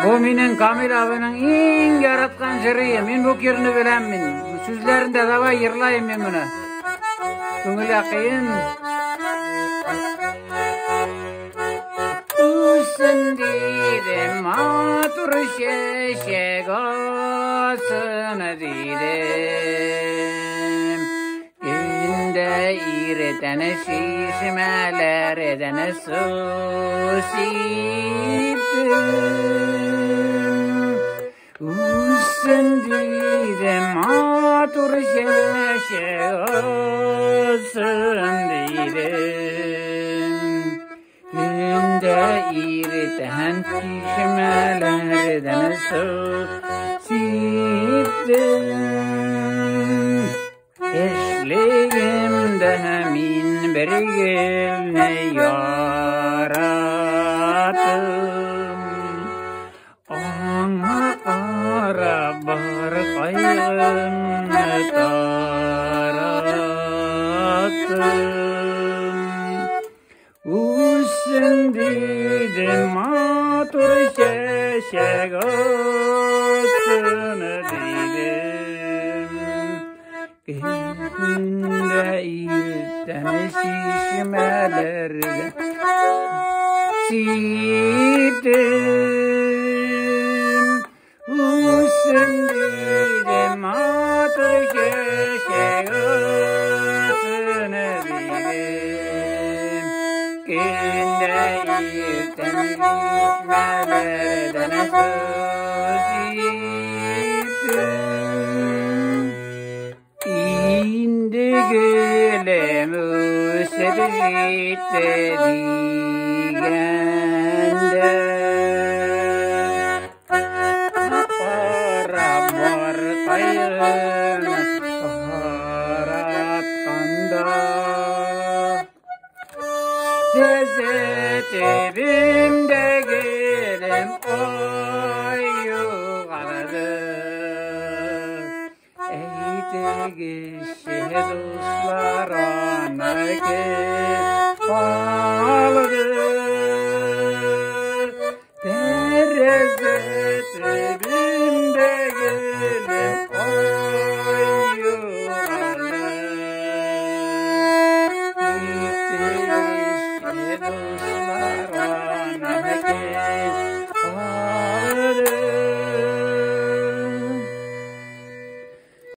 Bu menin Kamil abinin en yaratkan jiri. Men bu yerini bilenmin. Sözlerinde dava yırlayım men bunu. Köngül yakayın. Üstündeydem matur şeşek olsun deydem. Günde iretene şişmeler edene susiptim. Üstündeydem matur şeşek olsun deydem. Günde iriten kişimelerden susiptim. Eşliğimde min bir gülne yarattım. Ona ara bar kaygımı tarattım. Üstündeydem matur şeşek olsun deydem. Günde irten şişmelerden siptim. Üstündeydem matur şeşek olsun deydem. Günde irten şişmelerden susiptim. İndi gülüm üstüzütte digende. Para var kayın haratkanda. Dezetibimde gülüm oyu kaladı. Eydegi dostlar ana ki